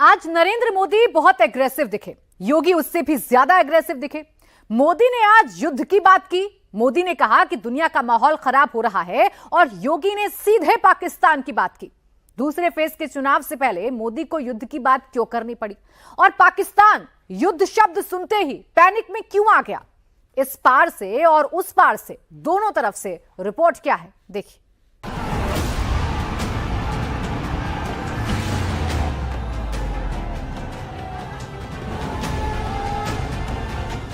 आज नरेंद्र मोदी बहुत एग्रेसिव दिखे, योगी उससे भी ज्यादा एग्रेसिव दिखे। मोदी ने आज युद्ध की बात की। मोदी ने कहा कि दुनिया का माहौल खराब हो रहा है और योगी ने सीधे पाकिस्तान की बात की। दूसरे फेज के चुनाव से पहले मोदी को युद्ध की बात क्यों करनी पड़ी और पाकिस्तान युद्ध शब्द सुनते ही पैनिक में क्यों आ गया? इस पार से और उस पार से दोनों तरफ से रिपोर्ट क्या है, देखिए।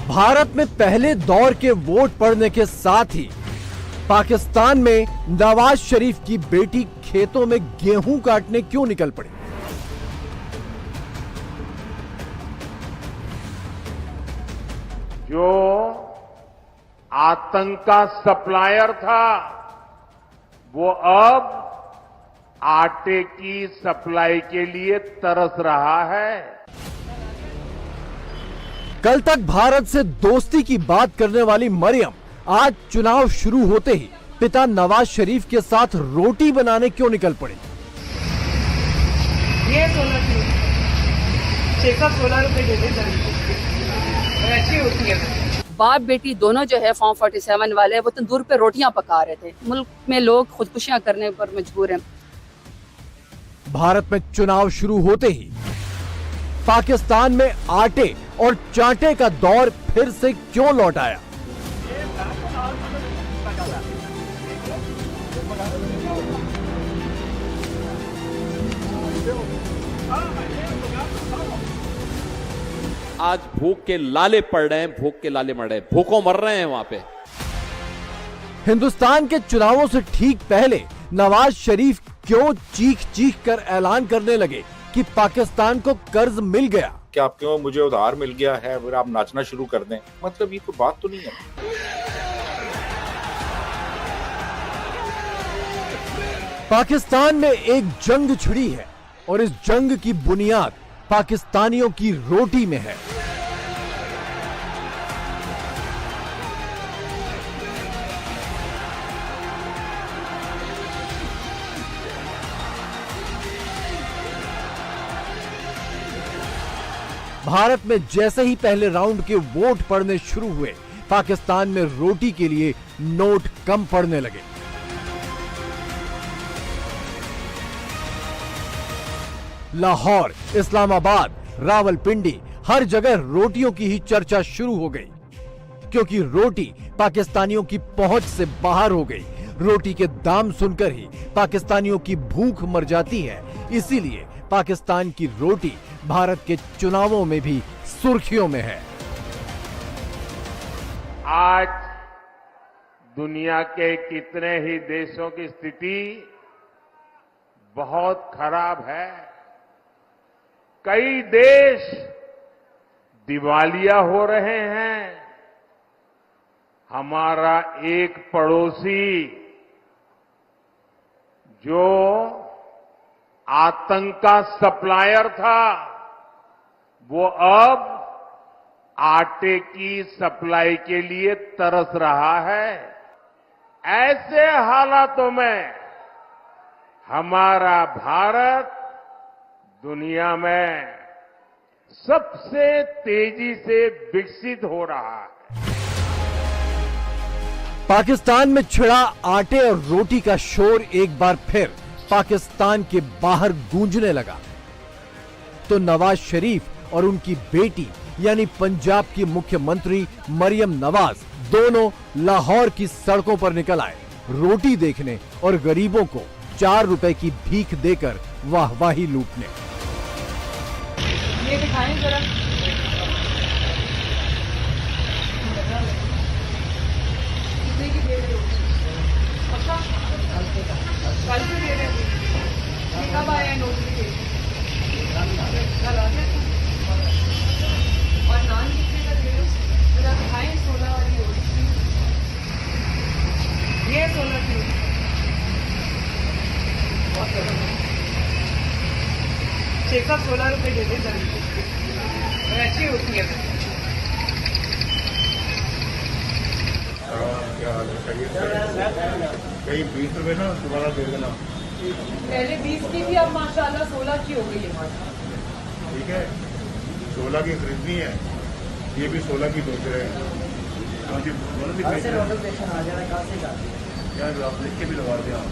भारत में पहले दौर के वोट पड़ने के साथ ही पाकिस्तान में नवाज शरीफ की बेटी खेतों में गेहूं काटने क्यों निकल पड़ी? जो आतंक का सप्लायर था वो अब आटे की सप्लाई के लिए तरस रहा है। कल तक भारत से दोस्ती की बात करने वाली मरियम आज चुनाव शुरू होते ही पिता नवाज शरीफ के साथ रोटी बनाने क्यों निकल पड़ी? ये 16 रुपए दे दे ऐसी होती है। बाप बेटी दोनों जो है फॉर्म 47 वाले वो तंदूर पे रोटियां पका रहे थे। मुल्क में लोग खुदकुशियां करने पर मजबूर हैं। भारत में चुनाव शुरू होते ही पाकिस्तान में आटे और चाटे का दौर फिर से क्यों लौट आया? आज भूख के लाले पड़ रहे हैं, भूख के लाले मर रहे हैं, भूखों मर रहे हैं वहां पे। हिंदुस्तान के चुनावों से ठीक पहले नवाज शरीफ क्यों चीख चीख कर ऐलान करने लगे कि पाकिस्तान को कर्ज मिल गया? कि आप क्यों मुझे उधार मिल गया है अगर आप नाचना शुरू कर दें, मतलब ये कोई बात तो नहीं है। पाकिस्तान में एक जंग छिड़ी है और इस जंग की बुनियाद पाकिस्तानियों की रोटी में है। भारत में जैसे ही पहले राउंड के वोट पड़ने शुरू हुए, पाकिस्तान में रोटी के लिए नोट कम पड़ने लगे। लाहौर, इस्लामाबाद, रावलपिंडी, हर जगह रोटियों की ही चर्चा शुरू हो गई, क्योंकि रोटी पाकिस्तानियों की पहुंच से बाहर हो गई। रोटी के दाम सुनकर ही पाकिस्तानियों की भूख मर जाती है, इसीलिए पाकिस्तान की रोटी भारत के चुनावों में भी सुर्खियों में है। आज दुनिया के कितने ही देशों की स्थिति बहुत खराब है। कई देश दिवालिया हो रहे हैं। हमारा एक पड़ोसी जो आतंक का सप्लायर था वो अब आटे की सप्लाई के लिए तरस रहा है। ऐसे हालातों में हमारा भारत दुनिया में सबसे तेजी से विकसित हो रहा है। पाकिस्तान में छिड़ा आटे और रोटी का शोर एक बार फिर पाकिस्तान के बाहर गूंजने लगा, तो नवाज शरीफ और उनकी बेटी यानी पंजाब की मुख्यमंत्री मरियम नवाज दोनों लाहौर की सड़कों पर निकल आए, रोटी देखने और गरीबों को 4 रुपए की भीख देकर वाहवाही लूटने। ये दिखाएं जरा। कितने की दे रहे हो? अच्छा, कल से दे रहे हो? ये कब आया है नोट के? कल आ गया। और नान कितने का दे रहे हो? जरा दिखाएं 16 वाली रोटी। ये 16 की रोटी। बहुत ज़्यादा। 16 रुपए दे दे ऐसी होती है। कहीं 20 रुपए ना दोबारा दे देना। पहले 20 की थी, अब माशाल्लाह 16 की हो गई है। ठीक है, 16 की खरीदनी है, ये भी 16 की बेच रहे हैं। दोनों भी बेच रहे हैं। यार आप लिख के भी लगा दें आप।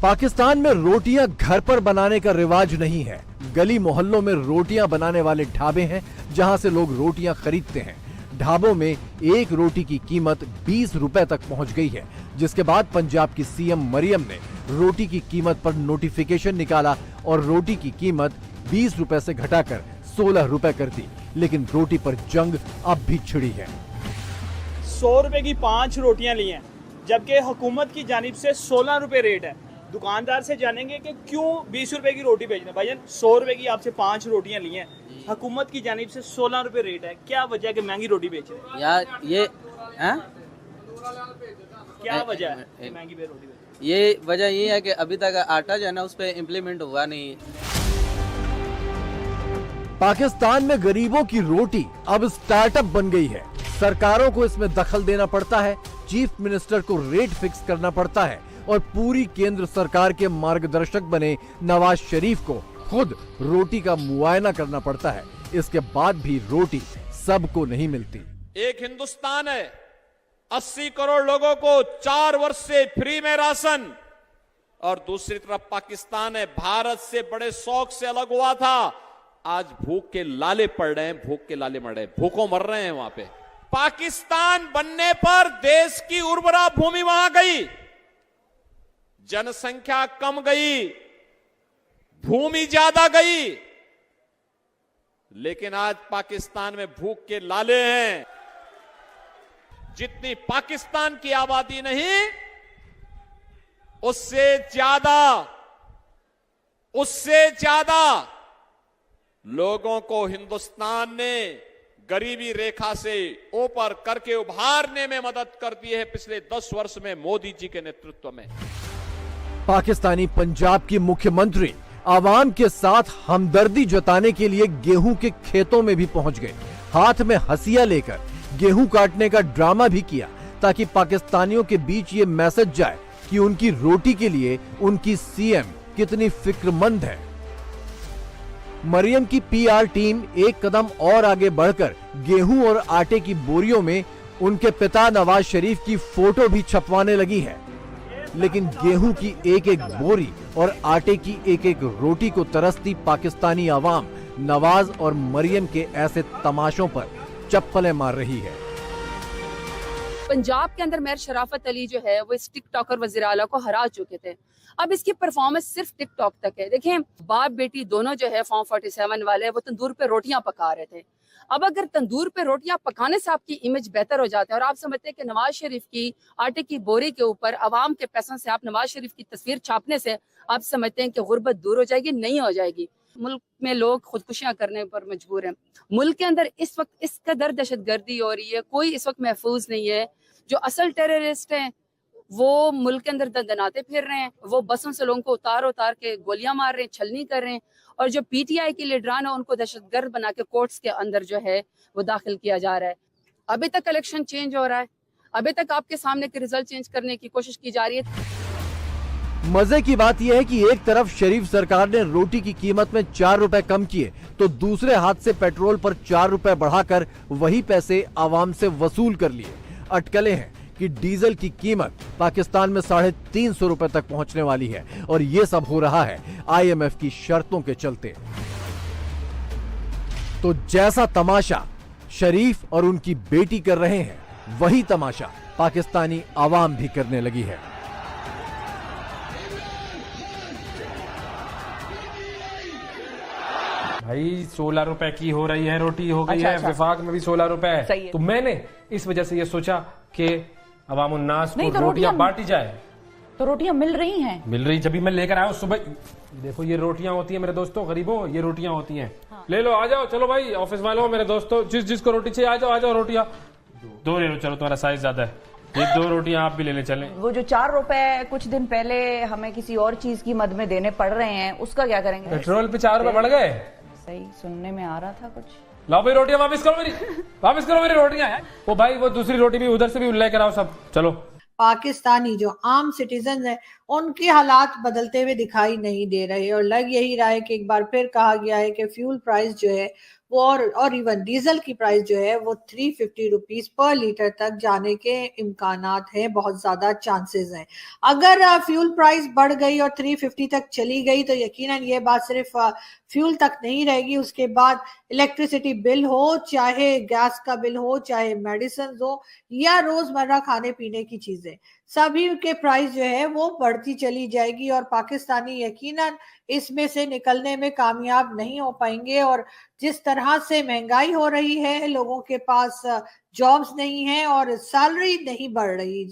पाकिस्तान में रोटियां घर पर बनाने का रिवाज नहीं है। गली मोहल्लों में रोटियां बनाने वाले ढाबे हैं जहां से लोग रोटियां खरीदते हैं। ढाबों में एक रोटी की कीमत 20 रुपए तक पहुंच गई है, जिसके बाद पंजाब की सीएम मरियम ने रोटी की कीमत पर नोटिफिकेशन निकाला और रोटी की कीमत 20 रुपए से घटाकर 16 रुपए कर दी। लेकिन रोटी पर जंग अब भी छिड़ी है। 100 रुपए की 5 रोटियां ली हैं, जबकि हुकूमत की जानिब से 16 रुपए रेट है। दुकानदार से जानेंगे कि क्यों 20 रुपए की रोटी बेच रहे हैं। भाईजान 100 रुपए की आपसे 5 रोटियां ली हैं, हुकूमत की जानिब से 16 रुपए रेट है, क्या वजह है कि महंगी रोटी बेच रहे हैं? यार ये क्या वजह है कि महंगी रोटी बेच रहे हैं? ये वजह ये है कि अभी तक आटा जो है ना उस पर इम्प्लीमेंट हुआ नहीं। पाकिस्तान में गरीबों की रोटी अब स्टार्टअप बन गई है। सरकारों को इसमें दखल देना पड़ता है, चीफ मिनिस्टर को रेट फिक्स करना पड़ता है और पूरी केंद्र सरकार के मार्गदर्शक बने नवाज शरीफ को खुद रोटी का मुआयना करना पड़ता है। इसके बाद भी रोटी सबको नहीं मिलती। एक हिंदुस्तान है, 80 करोड़ लोगों को 4 वर्ष से फ्री में राशन, और दूसरी तरफ पाकिस्तान है, भारत से बड़े शौक से अलग हुआ था, आज भूख के लाले पड़ रहे हैं, भूख के लाले मर रहे हैं, भूखों मर रहे हैं वहां पे। पाकिस्तान बनने पर देश की उर्वरा भूमि वहां गई, जनसंख्या कम गई, भूमि ज्यादा गई, लेकिन आज पाकिस्तान में भूख के लाले हैं। जितनी पाकिस्तान की आबादी नहीं, उससे ज्यादा लोगों को हिंदुस्तान ने गरीबी रेखा से ऊपर करके उभारने में मदद कर दी है पिछले 10 वर्ष में मोदी जी के नेतृत्व में। पाकिस्तानी पंजाब की मुख्यमंत्री आवाम के साथ हमदर्दी जताने के लिए गेहूं के खेतों में भी पहुंच गए। हाथ में हंसिया लेकर गेहूं काटने का ड्रामा भी किया ताकि पाकिस्तानियों के बीच ये मैसेज जाए कि उनकी रोटी के लिए उनकी सीएम कितनी फिक्रमंद है। मरियम की पीआर टीम एक कदम और आगे बढ़कर गेहूं और आटे की बोरियों में उनके पिता नवाज शरीफ की फोटो भी छपवाने लगी है। लेकिन गेहूं की एक एक बोरी और आटे की एक एक रोटी को तरसती पाकिस्तानी आवाम नवाज और मरियम के ऐसे तमाशों पर चप्पलें मार रही है। पंजाब के अंदर मेयर शराफत अली जो है वो इस टिकटॉकर वज़ीर आला को हरा चुके थे। अब इसकी परफॉर्मेंस सिर्फ टिकटॉक तक है। देखें, बाप बेटी दोनों जो है फॉर्म 47 वाले वो तंदूर पे रोटियां पका रहे थे। अब अगर तंदूर पे रोटियां पकाने से आपकी इमेज बेहतर हो जाती है और आप समझते हैं कि नवाज शरीफ की आटे की बोरी के ऊपर अवाम के पैसों से आप नवाज शरीफ की तस्वीर छापने से आप समझते हैं कि गुर्बत दूर हो जाएगी, नहीं हो जाएगी। मुल्क में लोग खुदकुशियां करने पर मजबूर हैं। मुल्क के अंदर इस वक्त इस कदर दहशतगर्दी हो रही है, कोई इस वक्त महफूज नहीं है। जो असल टेररिस्ट हैं वो मुल्क के अंदर दंदनाते फिर रहे हैं, वो बसों से लोगों को उतार के गोलियां मार रहे हैं, छलनी कर रहे हैं, और जो पीटीआई के लीडरान है उनको दहशतगर्द बना के कोर्ट्स के अंदर जो है वो दाखिल किया जा रहा है। अभी तक इलेक्शन चेंज हो रहा है, अभी तक आपके सामने के रिजल्ट चेंज करने की कोशिश की जा रही है। मजे की बात यह है कि एक तरफ शरीफ सरकार ने रोटी की कीमत में 4 रुपए कम किए, तो दूसरे हाथ से पेट्रोल पर 4 रुपए बढ़ाकर वही पैसे आवाम से वसूल कर लिए। अटकलें हैं कि डीजल की कीमत पाकिस्तान में 350 रुपए तक पहुंचने वाली है, और यह सब हो रहा है IMF की शर्तों के चलते। तो जैसा तमाशा शरीफ और उनकी बेटी कर रहे हैं, वही तमाशा पाकिस्तानी आवाम भी करने लगी है। भाई 16 रुपए की हो रही है रोटी, हो गई है विफाक में भी 16 रुपए है। तो मैंने इस वजह से ये सोचा कि अवाम उन्नास को रोटियां बांटी जाए। तो रोटियां मिल रही हैं? मिल रही, जब भी मैं लेकर आया सुबह। देखो ये रोटियां होती है मेरे दोस्तों, गरीबों, ये रोटियां होती हैं। हाँ। ले लो, आ जाओ, चलो भाई ऑफिस वालों, मेरे दोस्तों, जिसको रोटी चाहिए आ जाओ रोटियां 2 ले लो। चलो तुम्हारा साइज ज्यादा है, ये 2 रोटियां आप भी लेने चलें। वो जो 4 रुपए कुछ दिन पहले हमें किसी और चीज की मद में देने पड़ रहे हैं, उसका क्या करेंगे? पेट्रोल पे 4 रुपए बढ़ गए। सही सुनने में आ रहा था कुछ। लाओ भाई रोटियां वापस करो मेरी रोटियां। वो भाई वो दूसरी रोटी भी उधर से भी लेकर आओ सब, चलो। पाकिस्तानी जो आम सिटीजन है उनके हालात बदलते हुए दिखाई नहीं दे रहे। और लग यही रहा है कि एक बार फिर कहा गया है कि फ्यूल प्राइस जो है वो और इवन डीजल की प्राइस जो है वो 350 रुपीज पर लीटर तक जाने के इम्कानात हैं, बहुत ज्यादा चांसेस हैं। अगर फ्यूल प्राइस बढ़ गई और 350 तक चली गई तो यकीनन ये बात सिर्फ फ्यूल तक नहीं रहेगी, उसके बाद इलेक्ट्रिसिटी बिल हो, चाहे गैस का बिल हो, चाहे मेडिसिन हो या रोजमर्रा खाने पीने की चीजें, सभी के प्राइस जो है वो बढ़ती चली जाएगी और पाकिस्तानी यकीनन इसमें से निकलने में कामयाब नहीं हो पाएंगे। और जिस तरह से महंगाई हो रही है, लोगों के पास जॉब्स नहीं है और सैलरी नहीं बढ़ रही।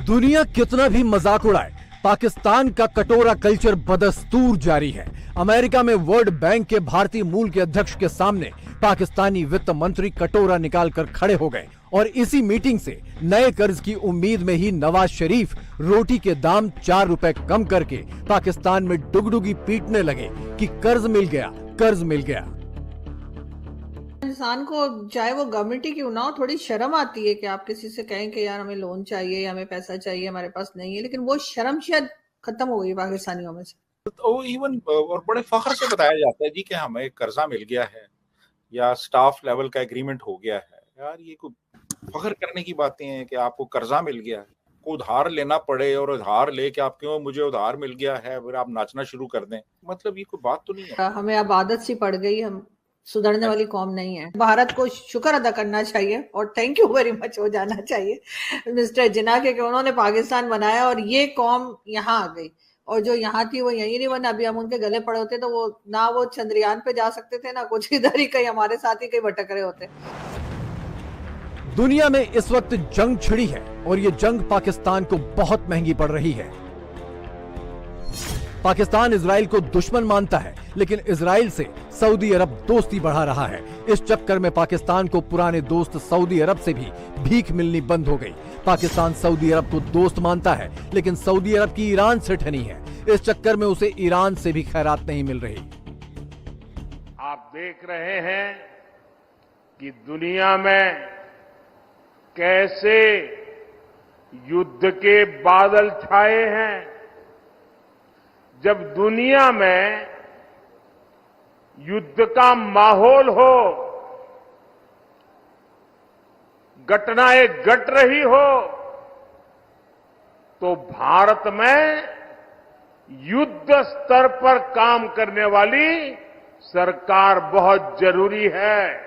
दुनिया कितना भी मजाक उड़ाए, पाकिस्तान का कटोरा कल्चर बदस्तूर जारी है। अमेरिका में वर्ल्ड बैंक के भारतीय मूल के अध्यक्ष के सामने पाकिस्तानी वित्त मंत्री कटोरा निकालकर खड़े हो गए और इसी मीटिंग से नए कर्ज की उम्मीद में ही नवाज शरीफ रोटी के दाम 4 रुपए कम करके पाकिस्तान में डुगडुगी पीटने लगे कि कर्ज मिल गया, कर्ज मिल गया। इंसान को चाहे वो गवर्नमेंट ही क्यों ना हो, थोड़ी शर्म आती है कि आप किसी से कहें कि यार हमें लोन चाहिए या हमें पैसा चाहिए, हमारे पास नहीं है, लेकिन वो शर्म शायद खत्म हो गई पाकिस्तानियों में से। तो इवन और बड़े फख्र से बताया जाता है जी कि हमें कर्जा मिल गया है या स्टाफ लेवल का एग्रीमेंट हो गया है। यार ये कोई फख्र करने की बातें हैं कि आपको कर्जा मिल गया है, को उधार लेना पड़े और उधार लेके आप क्यों मुझे उधार मिल गया है फिर आप नाचना शुरू कर दें, मतलब ये कोई बात तो नहीं है। हमें अब आदत सी पड़ गई, हम सुधरने वाली कौम नहीं है। भारत को शुक्र अदा करना चाहिए और थैंक यू वेरी मच हो जाना चाहिए मिस्टर जिन्ना के उन्होंने पाकिस्तान बनाया और ये कौम यहाँ आ गई, और जो यहाँ थी वो यहीं नहीं बना। अभी हम उनके गले पड़े होते तो वो ना वो चंद्रयान पे जा सकते थे ना कुछ, इधर ही कहीं हमारे साथ ही कहीं भटक रहे होते। दुनिया में इस वक्त जंग छिड़ी है और ये जंग पाकिस्तान को बहुत महंगी पड़ रही है। पाकिस्तान इजराइल को दुश्मन मानता है, लेकिन इजराइल से सऊदी अरब दोस्ती बढ़ा रहा है। इस चक्कर में पाकिस्तान को पुराने दोस्त सऊदी अरब से भी भीख मिलनी बंद हो गई। पाकिस्तान सऊदी अरब को दोस्त मानता है, लेकिन सऊदी अरब की ईरान से ठनी है। इस चक्कर में उसे ईरान से भी खैरात नहीं मिल रही। आप देख रहे हैं कि दुनिया में कैसे युद्ध के बादल छाए हैं। जब दुनिया में युद्ध का माहौल हो, घटनाएं घट रही हो, तो भारत में युद्ध स्तर पर काम करने वाली सरकार बहुत जरूरी है।